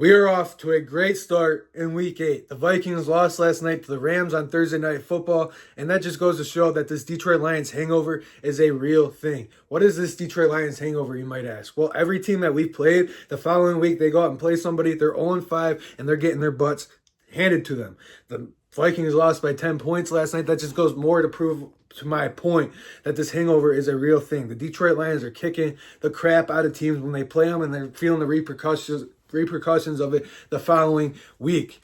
We are off to a great start in Week 8. The Vikings lost last night to the Rams on Thursday Night Football, and that just goes to show that this Detroit Lions hangover is a real thing. What is this Detroit Lions hangover, you might ask? Well, every team that we've played, the following week they go out and play somebody, they're 0-5, and they're getting their butts handed to them. The Vikings lost by 10 points last night. That just goes more to prove to my point that this hangover is a real thing. The Detroit Lions are kicking the crap out of teams when they play them, and they're feeling the repercussions of it the following week.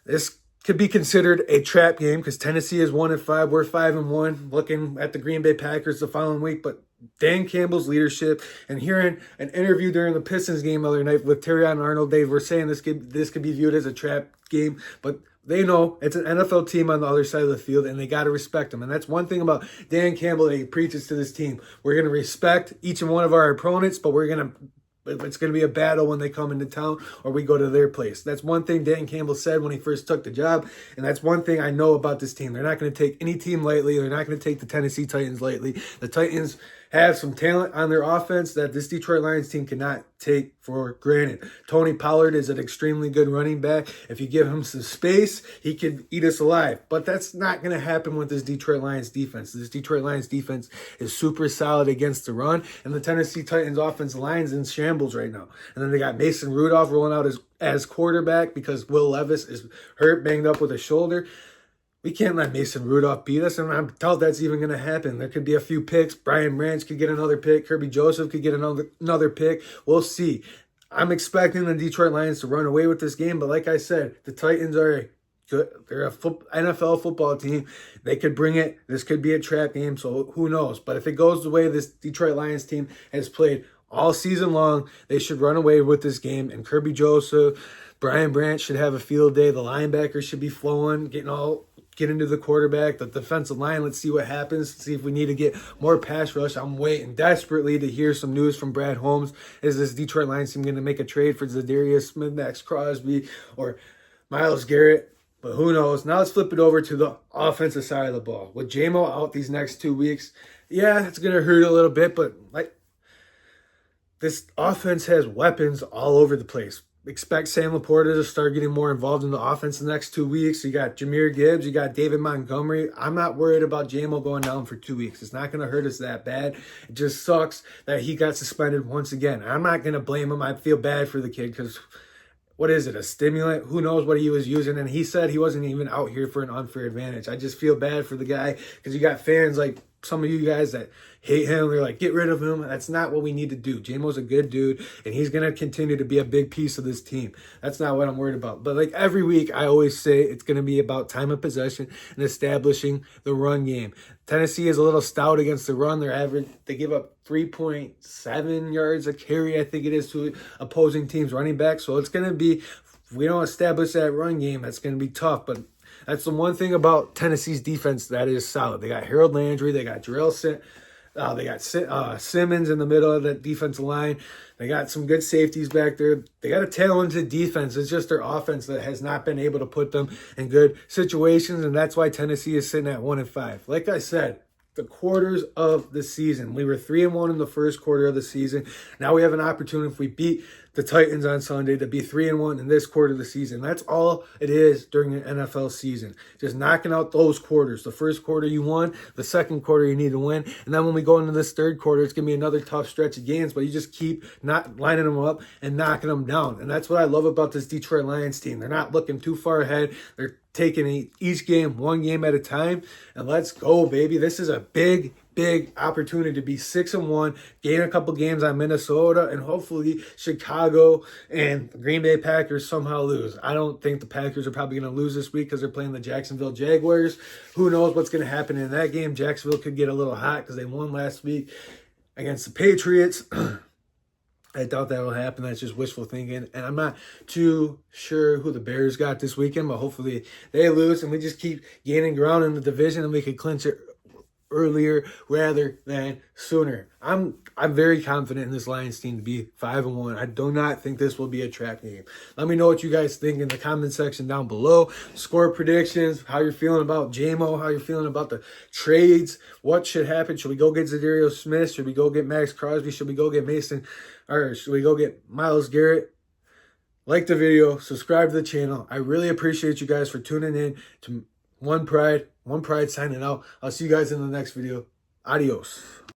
This could be considered a trap game because Tennessee is 1-5. We're 5-1. Looking at the Green Bay Packers the following week, but Dan Campbell's leadership and hearing an interview during the Pistons game the other night with Terrion Arnold, they were saying this could be viewed as a trap game, but they know it's an NFL team on the other side of the field, and they got to respect them. And that's one thing about Dan Campbell that he preaches to this team. We're going to respect each and one of our opponents, but it's going to be a battle when they come into town or we go to their place. That's one thing Dan Campbell said when he first took the job, and that's one thing I know about this team. They're not going to take any team lightly. They're not going to take the Tennessee Titans lightly. The Titans have some talent on their offense that this Detroit Lions team cannot take for granted. Tony Pollard is an extremely good running back. If you give him some space, he could eat us alive. But that's not going to happen with this Detroit Lions defense. This Detroit Lions defense is super solid against the run, and the Tennessee Titans offensive line's in shambles right now. And then they got Mason Rudolph rolling out as quarterback because Will Levis is hurt, banged up with a shoulder. We can't let Mason Rudolph beat us, and I doubt that's even going to happen. There could be a few picks. Brian Branch could get another pick. Kirby Joseph could get another pick. We'll see. I'm expecting the Detroit Lions to run away with this game, but like I said, the Titans are they're a NFL football team. They could bring it. This could be a trap game, so who knows? But if it goes the way this Detroit Lions team has played all season long, they should run away with this game, and Kirby Joseph, Brian Branch should have a field day. The linebackers should be flowing, get into the quarterback, the defensive line. Let's see what happens. See if we need to get more pass rush. I'm waiting desperately to hear some news from Brad Holmes. Is this Detroit Lions team going to make a trade for Zadarius Smith, Max Crosby, or Myles Garrett? But who knows? Now let's flip it over to the offensive side of the ball. With J-Mo out these next 2 weeks, yeah, it's going to hurt a little bit, but this offense has weapons all over the place. Expect Sam Laporta to start getting more involved in the offense the next 2 weeks. You got Jahmyr Gibbs. You got David Montgomery. I'm not worried about J-Mo going down for 2 weeks. It's not going to hurt us that bad. It just sucks that he got suspended once again. I'm not going to blame him. I feel bad for the kid because what is it, a stimulant? Who knows what he was using? And he said he wasn't even out here for an unfair advantage. I just feel bad for the guy because you got fans like some of you guys that hate him. They're like, get rid of him. That's not what we need to do. J-Mo's a good dude, and he's going to continue to be a big piece of this team. That's not what I'm worried about. But like every week, I always say it's going to be about time of possession and establishing the run game. Tennessee is a little stout against the run. They give up 3.7 yards a carry, I think it is, to opposing teams' running back. So it's going to be, if we don't establish that run game, that's going to be tough. But that's the one thing about Tennessee's defense that is solid. They got Harold Landry. They got they got Simmons in the middle of that defensive line. They got some good safeties back there. They got a talented defense. It's just their offense that has not been able to put them in good situations, and that's why Tennessee is sitting at 1-5. Like I said, the quarters of the season. We were 3-1 in the first quarter of the season. Now we have an opportunity, if we beat the Titans on Sunday, to be 3-1 in this quarter of the season. That's all it is during an NFL season. Just knocking out those quarters. The first quarter you won, the second quarter you need to win. And then when we go into this third quarter, it's going to be another tough stretch of games, but you just keep not lining them up and knocking them down. And that's what I love about this Detroit Lions team. They're not looking too far ahead. They're taking each game, one game at a time. And let's go, baby. This is a big opportunity to be 6-1, gain a couple games on Minnesota, and hopefully Chicago and the Green Bay Packers somehow lose. I don't think the Packers are probably going to lose this week because they're playing the Jacksonville Jaguars. Who knows what's going to happen in that game? Jacksonville could get a little hot because they won last week against the Patriots. I doubt that will happen. That's just wishful thinking. And I'm not too sure who the Bears got this weekend, but hopefully they lose and we just keep gaining ground in the division and we can clinch it earlier rather than sooner. I'm very confident in this Lions team to be 5-1. I do not think this will be a trap game. Let me know what you guys think in the comment section down below. Score predictions, how you're feeling about J-Mo, how you're feeling about the trades, what should happen. Should we go get Zadarius Smith? Should we go get Max Crosby? Should we go get Myles Garrett? like the video, subscribe to the channel. I really appreciate you guys for tuning in to One Pride signing out. I'll see you guys in the next video. Adios.